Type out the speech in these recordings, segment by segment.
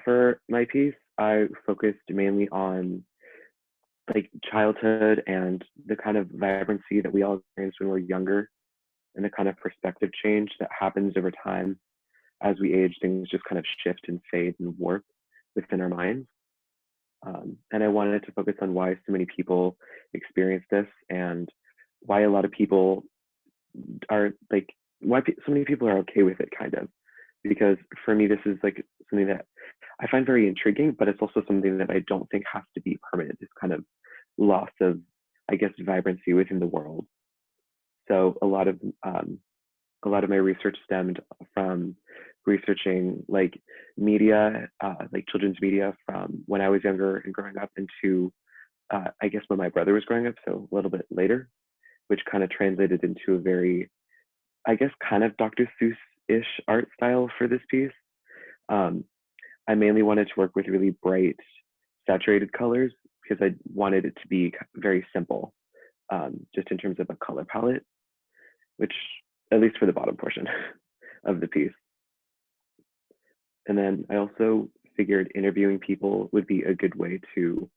For my piece, I focused mainly on like childhood and the kind of vibrancy that we all experience when we're younger and the kind of perspective change that happens over time as we age. Things just kind of shift and fade and warp within our minds. And I wanted to focus on why so many people experience this and why a lot of people are like, so many people are okay with it, kind of. Because for me, this is like something that I find very intriguing, but it's also something that I don't think has to be permanent. This kind of loss of, I guess, vibrancy within the world. So a lot of my research stemmed from researching like media, like children's media from when I was younger and growing up into, I guess, when my brother was growing up, so a little bit later, which kind of translated into a very, I guess, kind of Dr. Seuss-ish art style for this piece. Um, I mainly wanted to work with really bright, saturated colors because I wanted it to be very simple, just in terms of a color palette, which, at least for the bottom portion of the piece. And then I also figured interviewing people would be a good way to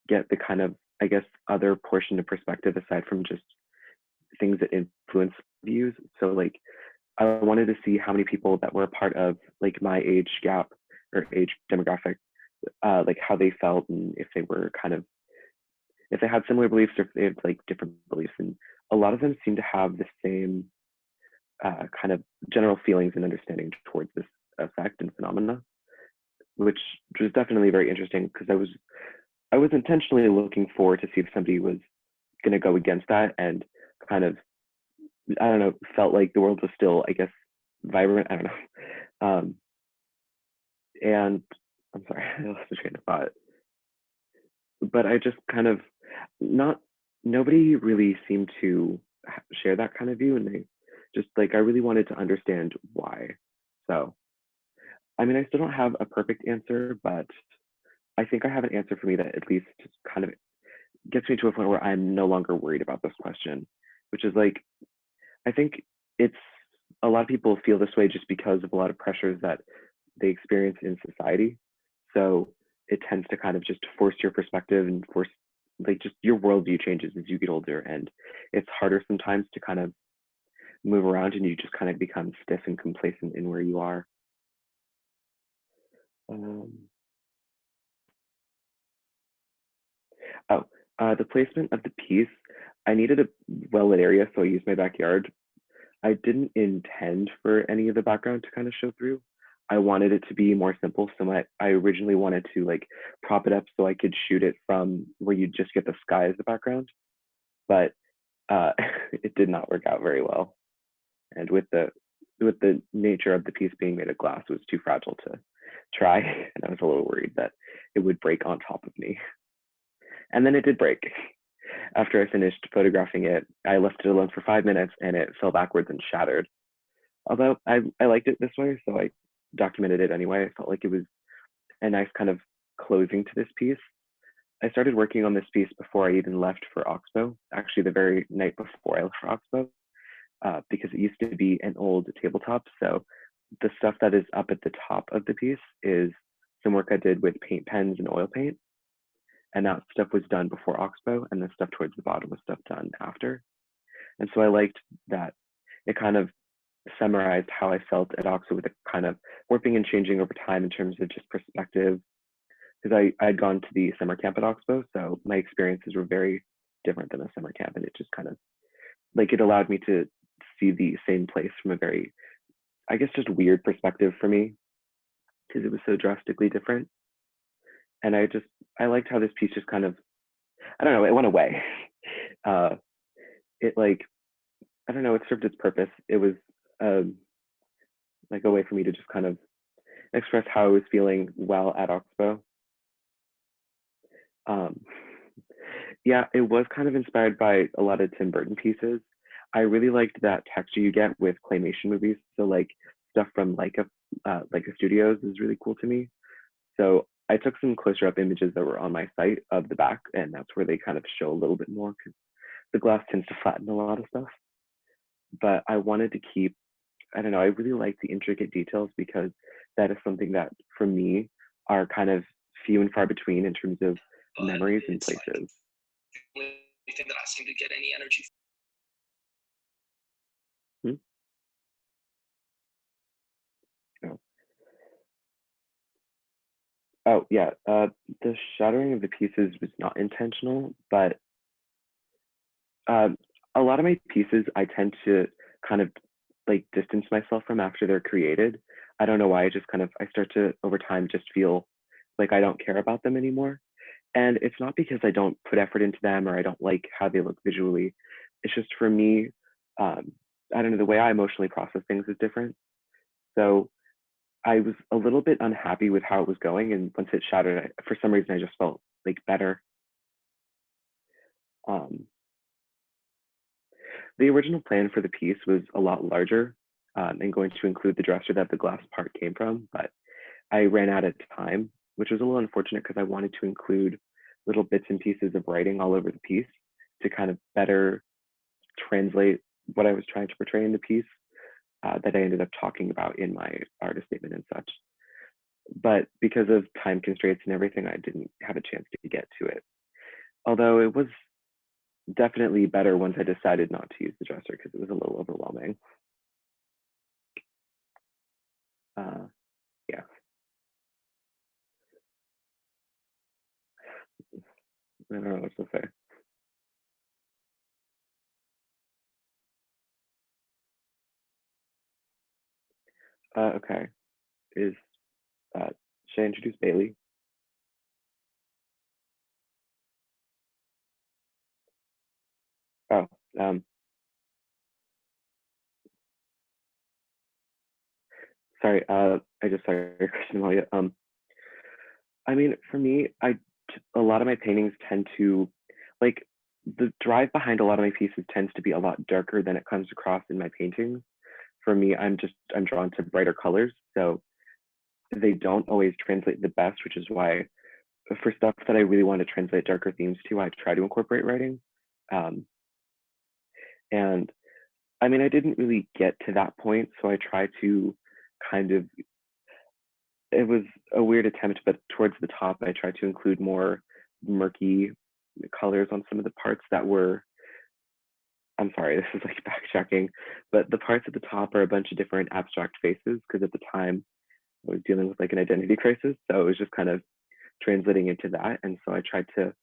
get the kind of, I guess, other portion of perspective aside from just things that influence views. So like I wanted to see how many people that were a part of like my age gap or age demographic, like how they felt and if they were kind of, if they had similar beliefs or if they had like different beliefs. And a lot of them seem to have the same kind of general feelings and understanding towards this effect and phenomena, which was definitely very interesting because I was intentionally looking forward to see if somebody was going to go against that and kind of, I don't know, felt like the world was still, I guess, vibrant. I don't know. And I'm sorry, I lost the train of thought. But I just kind of not, nobody really seemed to share that kind of view. And they just like, I really wanted to understand why. So, I mean, I still don't have a perfect answer, but I think I have an answer for me that at least kind of gets me to a point where I'm no longer worried about this question, which is like, I think it's a lot of people feel this way just because of a lot of pressures that they experience in society. So it tends to kind of just force your perspective and force like just your worldview changes as you get older. And it's harder sometimes to kind of move around and you just kind of become stiff and complacent in where you are. Um, oh, the placement of the piece, I needed a well-lit area, so I used my backyard. I didn't intend for any of the background to kind of show through. I wanted it to be more simple. So I originally wanted to like prop it up so I could shoot it from where you just get the sky as the background, but it did not work out very well. And with the nature of the piece being made of glass, it was too fragile to try, and I was a little worried that it would break on top of me. And then it did break. After I finished photographing it, I left it alone for 5 minutes and it fell backwards and shattered. Although I liked it this way, so I documented it anyway. I felt like it was a nice kind of closing to this piece. I started working on this piece before I even left for Oxbow, actually the very night before I left for Oxbow, because it used to be an old tabletop. So the stuff that is up at the top of the piece is some work I did with paint pens and oil paint. And that stuff was done before Oxbow, and the stuff towards the bottom was stuff done after. And so I liked that it kind of summarized how I felt at Oxbow with a kind of warping and changing over time in terms of just perspective. Because I'd gone to the summer camp at Oxbow, so my experiences were very different than a summer camp. And it just kind of like it allowed me to see the same place from a very, I guess, just weird perspective for me because it was so drastically different. And I liked how this piece just kind of, I don't know, it went away. It like, I don't know, it served its purpose. It was like a way for me to just kind of express how I was feeling while at Oxbow. Yeah, it was kind of inspired by a lot of Tim Burton pieces. I really liked that texture you get with claymation movies. So like stuff from Leica Studios is really cool to me. So I took some closer up images that were on my site of the back, and that's where they kind of show a little bit more because the glass tends to flatten a lot of stuff. But I wanted to keep, I don't know, I really like the intricate details because that is something that for me are kind of few and far between in terms of but memories and it's like places. the only thing that I seem to get any energy. Hmm? Oh. Oh, yeah. The shattering of the pieces was not intentional, but um, a lot of my pieces I tend to kind of like distance myself from after they're created. I don't know why. I just kind of I start to over time just feel like I don't care about them anymore. And it's not because I don't put effort into them or I don't like how they look visually. It's just for me, um, I don't know, the way I emotionally process things is different. So I was a little bit unhappy with how it was going. And once it shattered, for some reason, I just felt like better. Um, the original plan for the piece was a lot larger and going to include the dresser that the glass part came from, but I ran out of time, which was a little unfortunate because I wanted to include little bits and pieces of writing all over the piece to kind of better translate what I was trying to portray in the piece that I ended up talking about in my artist statement and such. But because of time constraints and everything, I didn't have a chance to get to it. Although it was definitely better once I decided not to use the dresser because it was a little overwhelming. Uh, yeah, I don't know what to say. Okay, is should I introduce Bayley? Oh, um, sorry. I just saw your question, Amalia. I mean, for me, a lot of my paintings tend to like the drive behind a lot of my pieces tends to be a lot darker than it comes across in my paintings. For me, I'm drawn to brighter colors, so they don't always translate the best, which is why for stuff that I really want to translate darker themes to, I try to incorporate writing. Um, and I mean, I didn't really get to that point, so I try to kind of it was a weird attempt, but towards the top, I tried to include more murky colors on some of the parts that were. I'm sorry, this is like backtracking, but the parts at the top are a bunch of different abstract faces because at the time I was dealing with like an identity crisis, so it was just kind of translating into that, and so I tried to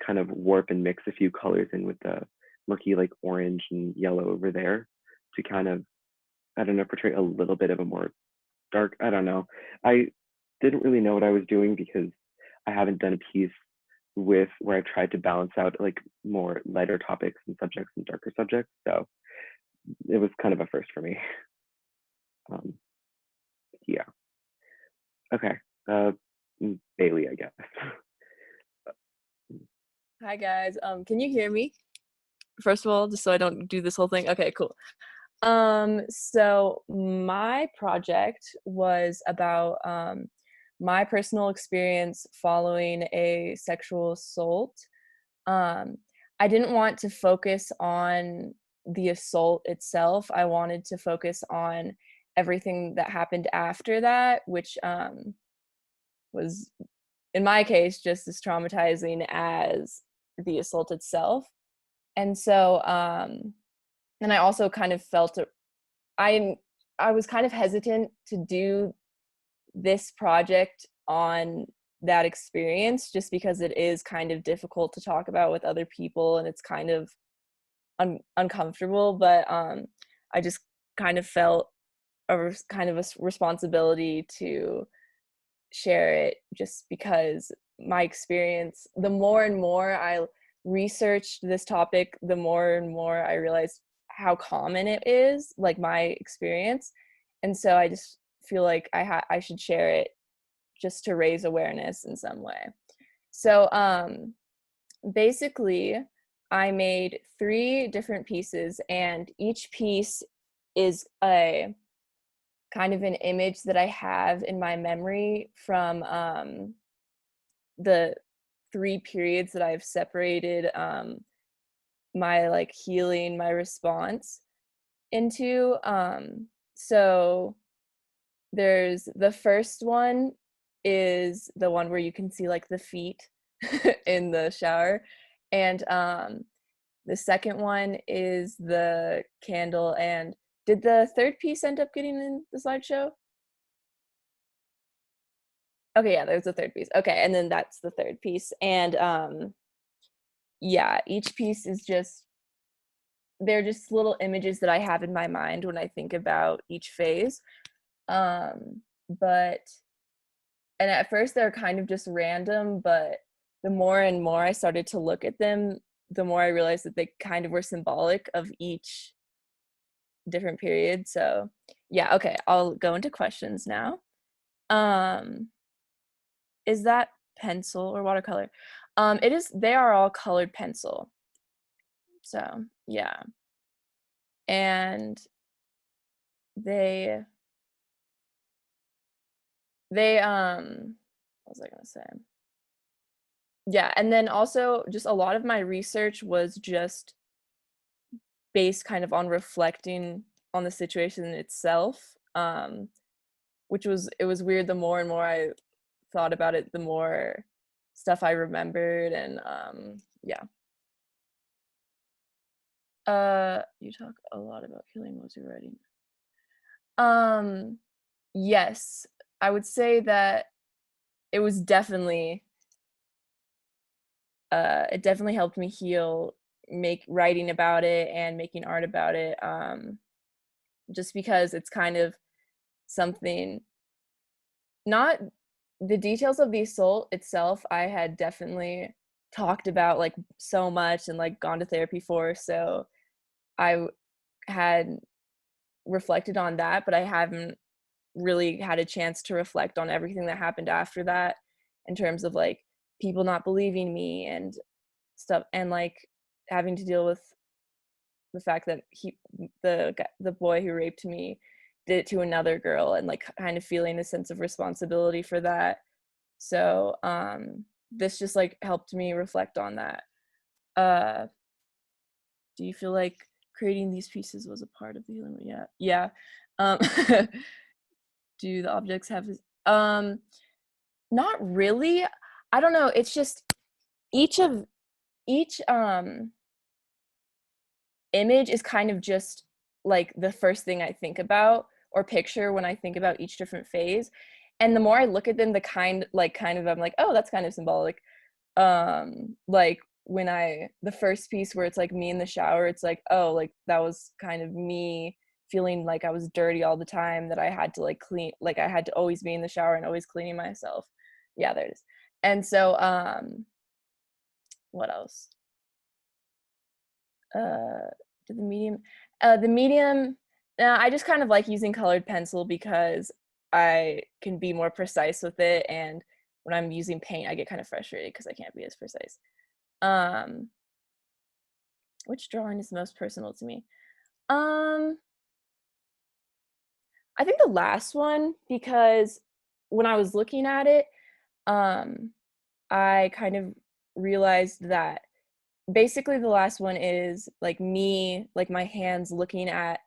kind of warp and mix a few colors in with the murky like orange and yellow over there to kind of I don't know portray a little bit of a more dark. I don't know. I didn't really know what I was doing because I haven't done a piece with where I tried to balance out like more lighter topics and subjects and darker subjects. So it was kind of a first for me. Um, yeah. Okay. Uh, Bailey, I guess. Hi guys. Can you hear me? First of all, just so I don't do this whole thing. Okay, cool. So my project was about my personal experience following a sexual assault. Um, I didn't want to focus on the assault itself. I wanted to focus on everything that happened after that, which was in my case just as traumatizing as the assault itself. And so and I also kind of felt I I was kind of hesitant to do this project on that experience just because it is kind of difficult to talk about with other people and it's kind of uncomfortable, but I just kind of felt kind of a responsibility to share it just because my experience, the more and more I researched this topic, the more and more I realized how common it is, like my experience. And so I just feel like I should share it just to raise awareness in some way. So basically I made 3 different pieces and each piece is a kind of an image that I have in my memory from the 3 periods that I've separated my like healing, my response into. So there's the first one is the one where you can see like the feet in the shower. And the second one is the candle. And did the third piece end up getting in the slideshow? Okay, yeah, there's a third piece. Okay, and then that's the third piece. And yeah, each piece is just, they're just little images that I have in my mind when I think about each phase. But and at first they're kind of just random, but the more and more I started to look at them, the more I realized that they kind of were symbolic of each different period. So yeah, okay, I'll go into questions now. Is that pencil or watercolor? It is, they are all colored pencil. So yeah. And they what was I gonna say? Yeah, and then also just a lot of my research was just based kind of on reflecting on the situation itself, which was, it was weird. The more and more I thought about it, the more stuff I remembered. And yeah. You talk a lot about healing while you're writing. Yes, I would say that it was definitely it definitely helped me heal, make writing about it and making art about it, just because it's kind of something, not the details of the assault itself, I had definitely talked about like so much and like gone to therapy for, so I had reflected on that, but I haven't really had a chance to reflect on everything that happened after that, in terms of like people not believing me and stuff, and like having to deal with the fact that the boy who raped me did it to another girl, and like kind of feeling a sense of responsibility for that. So this just like helped me reflect on that. Do you feel like creating these pieces was a part of the healing? Yeah. Do the objects have not really. I don't know, it's just each image is kind of just like the first thing I think about or picture when I think about each different phase. And the more I look at them, the kind of I'm like, oh, that's kind of symbolic. Like when the first piece where it's like me in the shower, it's like, oh, like that was kind of me feeling like I was dirty all the time, that I had to like clean, like I had to always be in the shower and always cleaning myself. Yeah, there it is. And so what else? To the medium, I just kind of like using colored pencil because I can be more precise with it, and when I'm using paint I get kind of frustrated because I can't be as precise. Which drawing is most personal to me? I think the last one, because when I was looking at it, I kind of realized that basically the last one is like me, like my hands looking at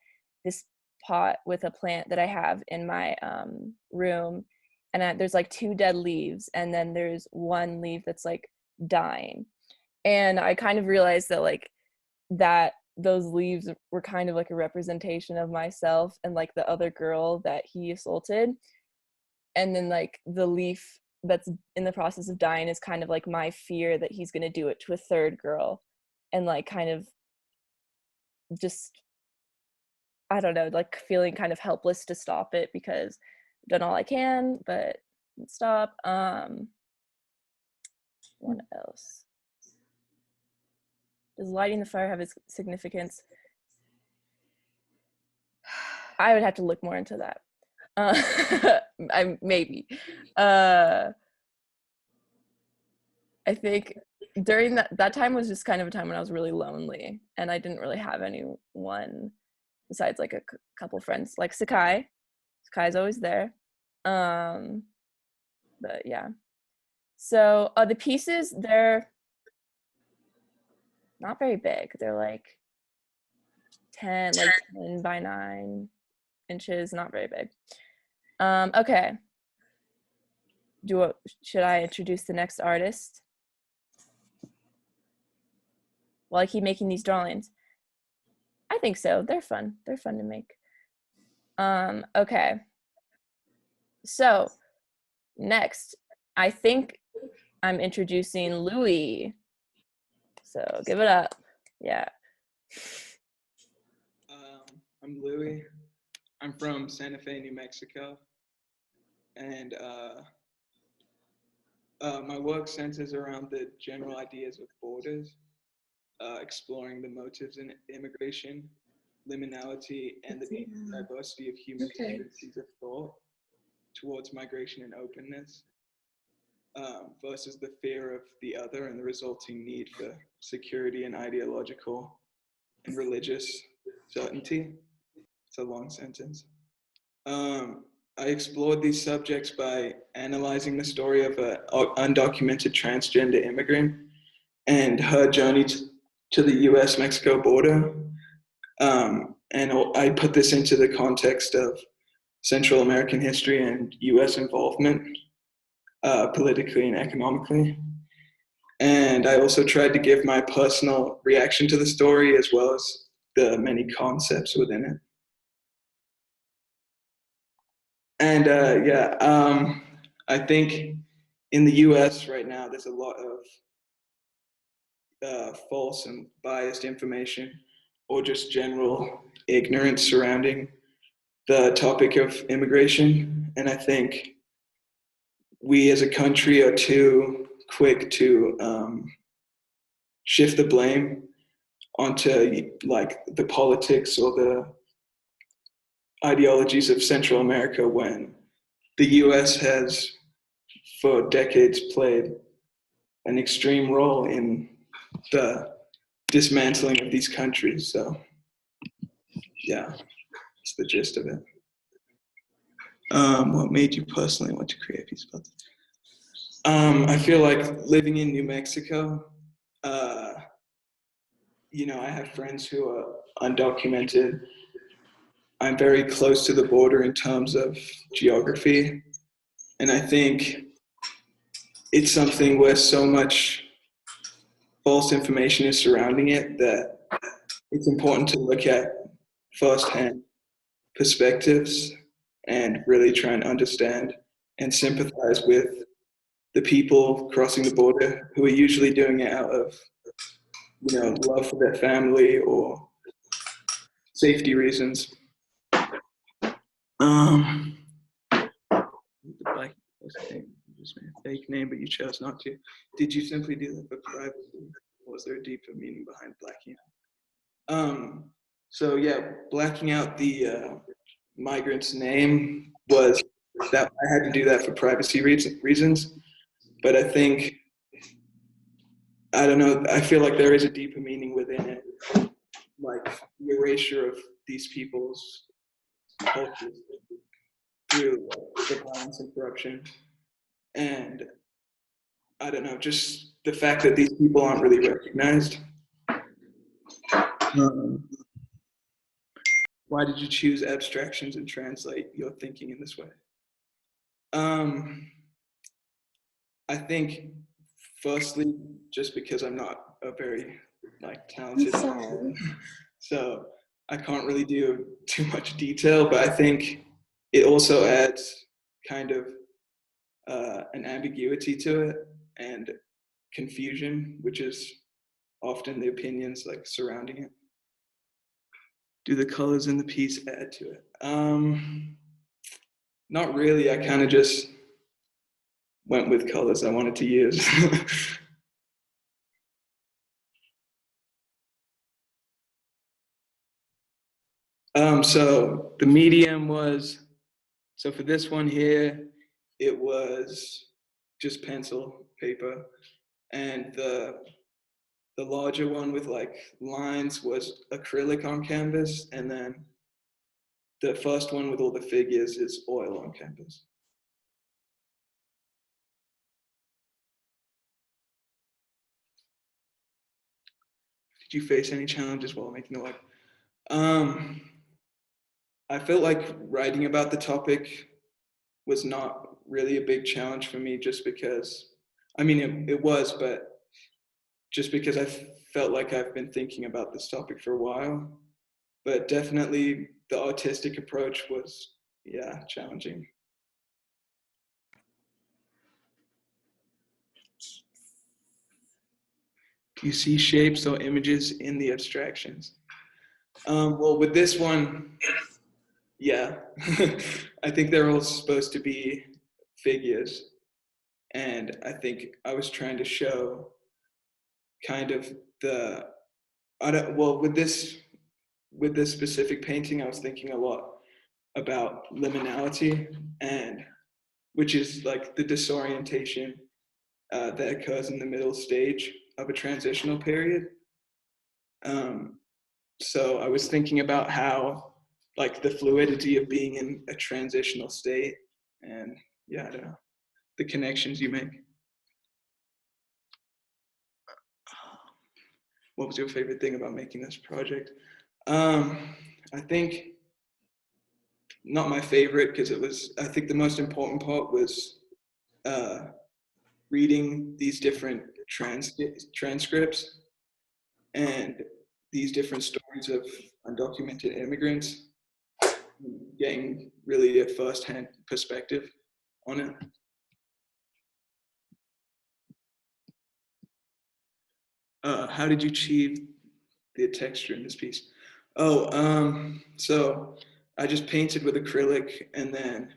this pot with a plant that I have in my room, and there's like 2 dead leaves, and then there's 1 leaf that's like dying. And I kind of realized that like that those leaves were kind of like a representation of myself and like the other girl that he assaulted. And then like the leaf that's in the process of dying is kind of like my fear that he's going to do it to a third girl, and like kind of just, I don't know, like feeling kind of helpless to stop it because I've done all I can but stop. What else? Does lighting the fire have its significance? I would have to look more into that. Maybe. I think during that time was just kind of a time when I was really lonely, and I didn't really have anyone besides like a couple friends, like Sekai. Sekai's always there. But yeah. So the pieces, they're not very big. They're like 10 by 9 inches, not very big. Okay. should I introduce the next artist? While I keep making these drawings. I think so. They're fun. They're fun to make. Okay. So next, I think I'm introducing Louis. So give it up. Yeah. I'm Louis. I'm from Santa Fe, New Mexico. And my work centers around the general ideas of borders, exploring the motives in immigration, liminality, and the diversity of human tendencies of thought towards migration and openness, versus the fear of the other and the resulting need for security and ideological and religious certainty. It's a long sentence. I explored these subjects by analyzing the story of an undocumented transgender immigrant and her journey to the US-Mexico border. And I put this into the context of Central American history and US involvement, politically and economically. And I also tried to give my personal reaction to the story as well as the many concepts within it. And I think in the US right now, there's a lot of false and biased information or just general ignorance surrounding the topic of immigration. And I think we as a country are too quick to shift the blame onto like the politics or the ideologies of Central America when the US has for decades played an extreme role in the dismantling of these countries. So yeah, that's the gist of it. What made you personally want to create these books? I feel like living in New Mexico, I have friends who are undocumented. I'm very close to the border in terms of geography. And I think it's something where so much false information is surrounding it that it's important to look at firsthand perspectives and really try and understand and sympathize with the people crossing the border who are usually doing it out of, love for their family or safety reasons. Fake name, but you chose not to. Did you simply do that for privacy? Or was there a deeper meaning behind blacking out? So yeah, blacking out the migrant's name was that I had to do that for privacy reasons. But I think, I don't know, I feel like there is a deeper meaning within it, like the erasure of these people's cultures through the violence and corruption. And I don't know, just the fact that these people aren't really recognized. Why did you choose abstractions and translate your thinking in this way? I think, firstly, just because I'm not a very talented person, so I can't really do too much detail, but I think it also adds kind of an ambiguity to it and confusion, which is often the opinions surrounding it. Do the colors in the piece add to it? Not really. I kind of just went with colors I wanted to use. So the medium was, so for this one here, it was just pencil paper, and the larger one with lines was acrylic on canvas, and then the first one with all the figures is oil on canvas. Did you face any challenges while making the work? I felt like writing about the topic was not really a big challenge for me, just because, I mean, it was, but just because I felt like I've been thinking about this topic for a while. But definitely the autistic approach was, yeah, challenging. Do you see shapes or images in the abstractions? Well, with this one, yeah, I think they're all supposed to be figures. And I think I was trying to show kind of the, well, with this specific painting, I was thinking a lot about liminality, and which is like the disorientation that occurs in the middle stage of a transitional period. So I was thinking about how, like, the fluidity of being in a transitional state, and yeah, I don't know, the connections you make. What was your favorite thing about making this project? I think not my favorite, because I think the most important part was reading these different transcripts and these different stories of undocumented immigrants, getting really a first-hand perspective on it. How did you achieve the texture in this piece? So I just painted with acrylic, and then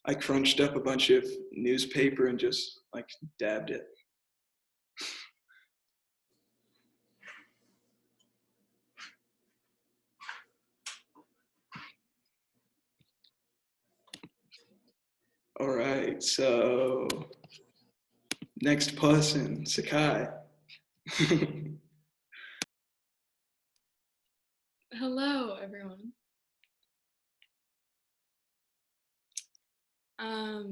I crunched up a bunch of newspaper and just like dabbed it. All right, so next person, Sekai. Hello, everyone. All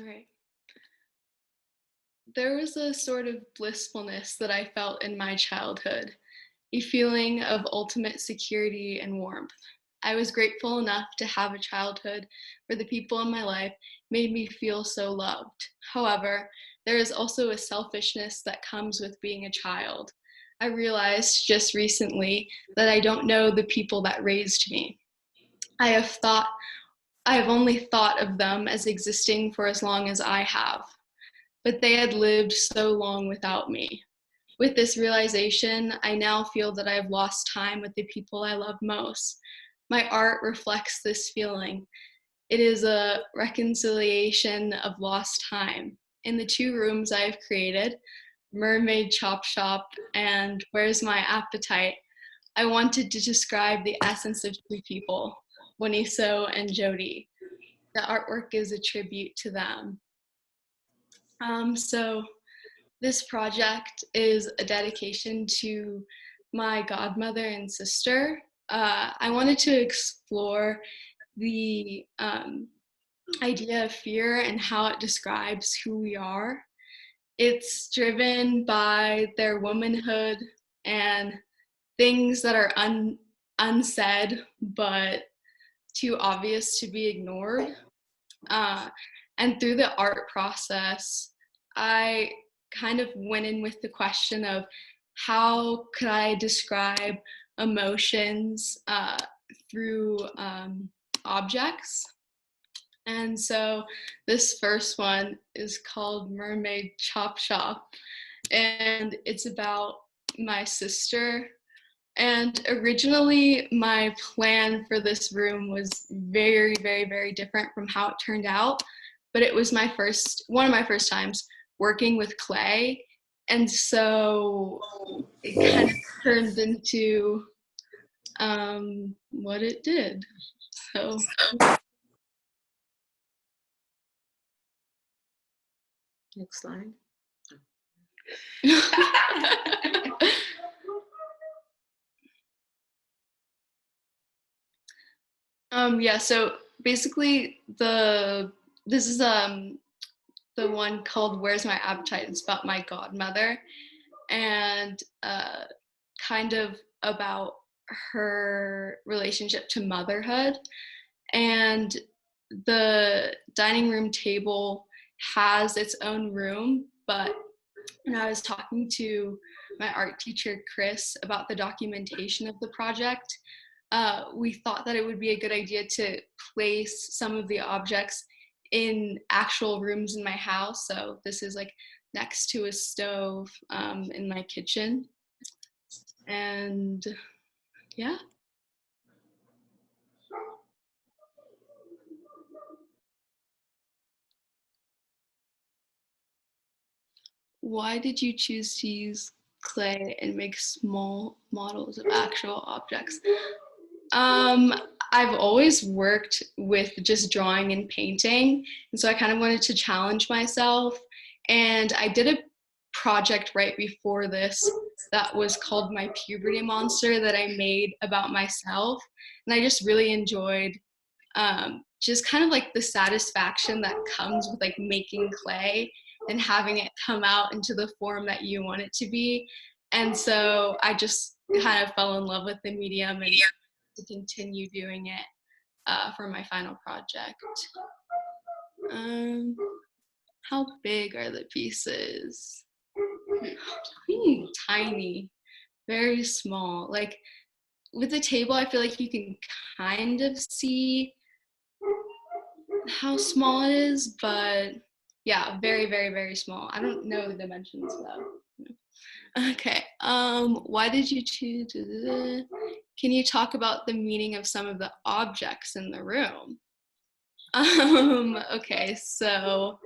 right. There was a sort of blissfulness that I felt in my childhood, a feeling of ultimate security and warmth. I was grateful enough to have a childhood where the people in my life made me feel so loved. However, there is also a selfishness that comes with being a child. I realized just recently that I don't know the people that raised me. I have only thought of them as existing for as long as I have, but they had lived so long without me. With this realization, I now feel that I have lost time with the people I love most. My art reflects this feeling. It is a reconciliation of lost time. In the 2 rooms I have created, Mermaid Chop Shop and Where's My Appetite, I wanted to describe the essence of 2 people, Waniso and Jody. The artwork is a tribute to them. So this project is a dedication to my godmother and sister. I wanted to explore the idea of fear and how it describes who we are. It's driven by their womanhood and things that are unsaid but too obvious to be ignored. And through the art process, I kind of went in with the question of how could I describe emotions through objects. And so this first one is called Mermaid Chop Shop, and it's about my sister. And originally my plan for this room was very, very, very different from how it turned out. But it was one of my first times working with clay. And so it kind of turned into what it did. So next slide. Yeah, so basically this is the one called Where's My Appetite? It's about my godmother, and kind of about her relationship to motherhood. And the dining room table has its own room, but when I was talking to my art teacher, Chris, about the documentation of the project, we thought that it would be a good idea to place some of the objects in actual rooms in my house. So this is like next to a stove in my kitchen. And yeah. Why did you choose to use clay and make small models of actual objects? I've always worked with just drawing and painting, and so I kind of wanted to challenge myself. And I did a project right before this that was called My Puberty Monster that I made about myself, and I just really enjoyed just kind of like the satisfaction that comes with like making clay and having it come out into the form that you want it to be. And so I just kind of fell in love with the medium and to continue doing it for my final project. How big are the pieces? Tiny, very small. Like with the table, I feel like you can kind of see how small it is, but yeah, very, very, very small. I don't know the dimensions though. Okay, why did you choose? Can you talk about the meaning of some of the objects in the room? Okay, so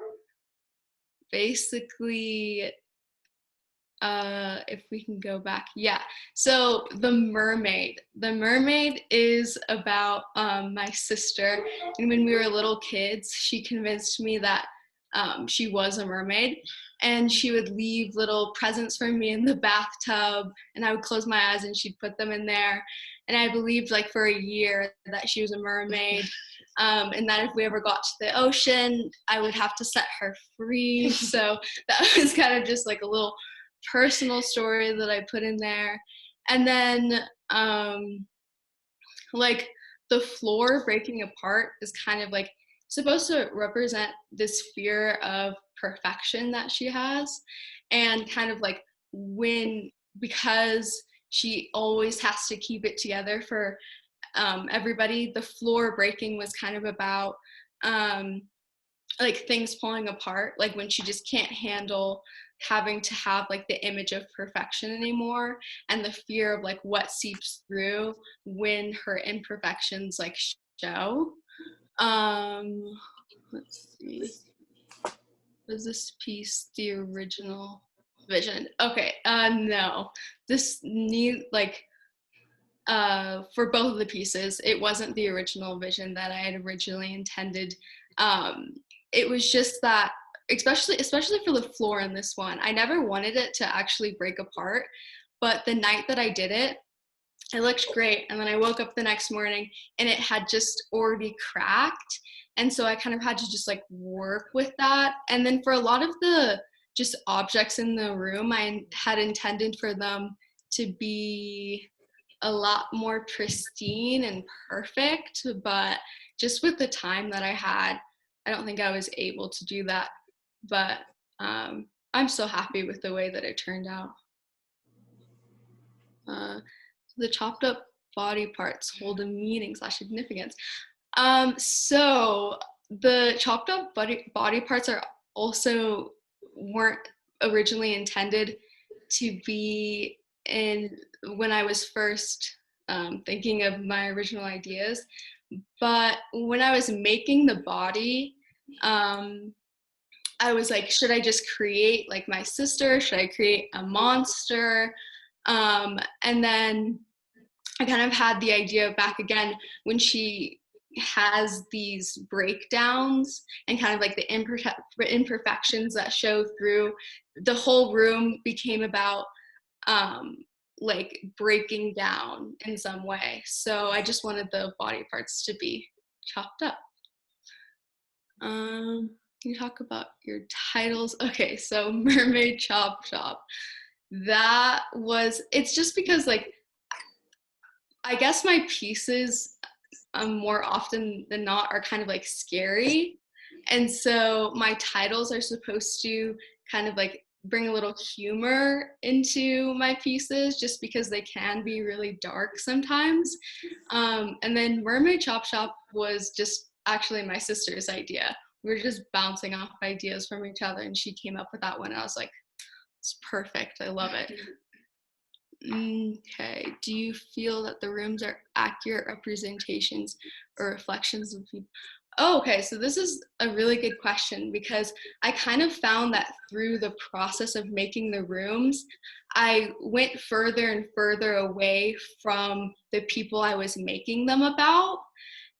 basically, if we can go back, yeah. So the mermaid is about my sister, and when we were little kids, she convinced me that she was a mermaid, and she would leave little presents for me in the bathtub, and I would close my eyes and she'd put them in there, and I believed like for a year that she was a mermaid, and that if we ever got to the ocean, I would have to set her free. So that was kind of just like a little personal story that I put in there. And then like the floor breaking apart is kind of like supposed to represent this fear of perfection that she has, and kind of like because she always has to keep it together for everybody, the floor breaking was kind of about like things falling apart, like when she just can't handle having to have like the image of perfection anymore, and the fear of like what seeps through when her imperfections like show. Let's see, was this piece the original vision? Okay, no, this need like for both of the pieces, it wasn't the original vision that I had originally intended. It was just that, especially for the floor in this one, I never wanted it to actually break apart, but the night that I did it, it looked great, and then I woke up the next morning and it had just already cracked, and so I kind of had to just like work with that. And then for a lot of the just objects in the room, I had intended for them to be a lot more pristine and perfect, but just with the time that I had, I don't think I was able to do that. But I'm so happy with the way that it turned out. The chopped up body parts hold a meaning / significance. So the chopped up body parts weren't originally intended to be in when I was first thinking of my original ideas. But when I was making the body, I was like, should I just create like my sister? Should I create a monster? And then I kind of had the idea back again when she has these breakdowns and kind of like the imperfections that show through. The whole room became about like breaking down in some way. So I just wanted the body parts to be chopped up. Can you talk about your titles? Okay, so Mermaid Chop Chop. It's just because like, I guess my pieces more often than not are kind of like scary. And so my titles are supposed to kind of like bring a little humor into my pieces, just because they can be really dark sometimes. And then Mermaid Chop Shop was just actually my sister's idea. We were just bouncing off ideas from each other, and she came up with that one. And I was like, it's perfect. I love it. Okay. Do you feel that the rooms are accurate representations or reflections of people? Oh, okay. So this is a really good question, because I kind of found that through the process of making the rooms, I went further and further away from the people I was making them about.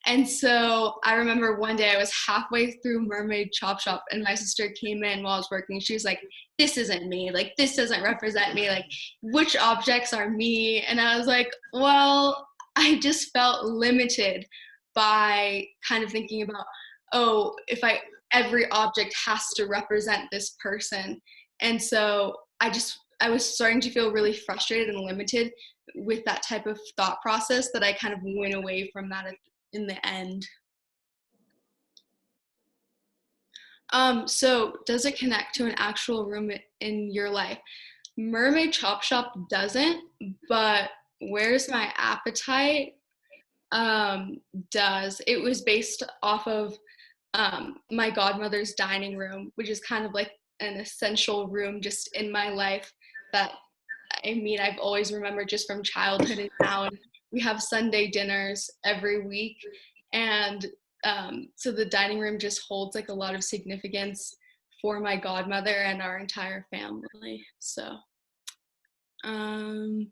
And so I remember one day I was halfway through Mermaid Chop Shop, and my sister came in while I was working. She was like, this isn't me. Like, this doesn't represent me. Like, which objects are me? And I was like, well, I just felt limited by kind of thinking about, oh, every object has to represent this person. And so I was starting to feel really frustrated and limited with that type of thought process, that I kind of went away from that in the end. So does it connect to an actual room in your life? Mermaid Chop Shop doesn't, but Where's My Appetite does. It was based off of my godmother's dining room, which is kind of like an essential room just in my life that, I mean, I've always remembered just from childhood. And now we have Sunday dinners every week, and so the dining room just holds like a lot of significance for my godmother and our entire family. So do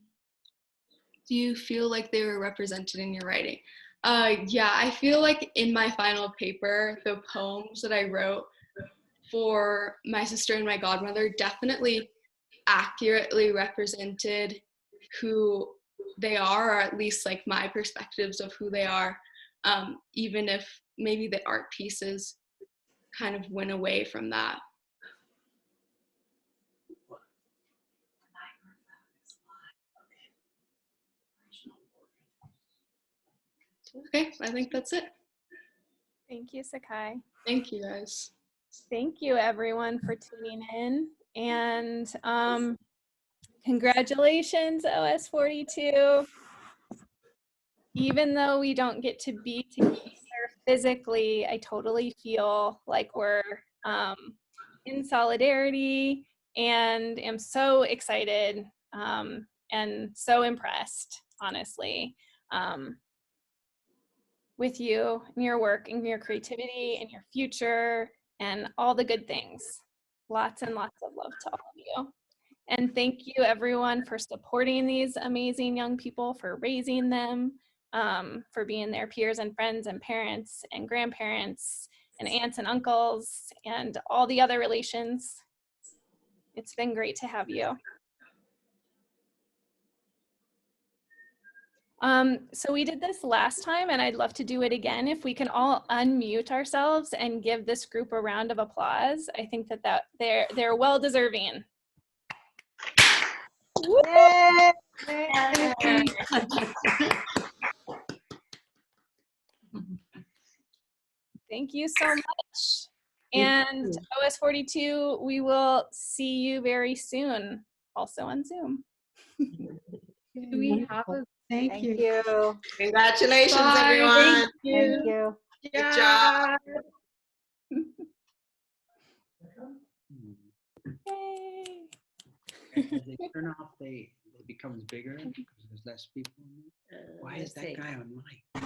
you feel like they were represented in your writing? Yeah, I feel like in my final paper, the poems that I wrote for my sister and my godmother definitely accurately represented who they are, or at least like my perspectives of who they are, even if maybe the art pieces kind of went away from that. Okay, I think that's it. Thank you, Sekai. Thank you, guys. Thank you, everyone, for tuning in. And congratulations, OS42. Even though we don't get to be together physically, I totally feel like we're in solidarity, and am so excited and so impressed, honestly, with you and your work and your creativity and your future and all the good things. Lots and lots of love to all of you. And thank you, everyone, for supporting these amazing young people, for raising them, for being their peers and friends and parents and grandparents and aunts and uncles and all the other relations. It's been great to have you. So we did this last time, and I'd love to do it again. If we can all unmute ourselves and give this group a round of applause, I think that they're well deserving. Yay! Thank you so much. And OS42, we will see you very soon, also on Zoom. Do we have a Thank you. Congratulations, Bye. everyone. Thank you. Good job. Yay. As they turn off, it becomes bigger because there's less people. Why is that guy on mic?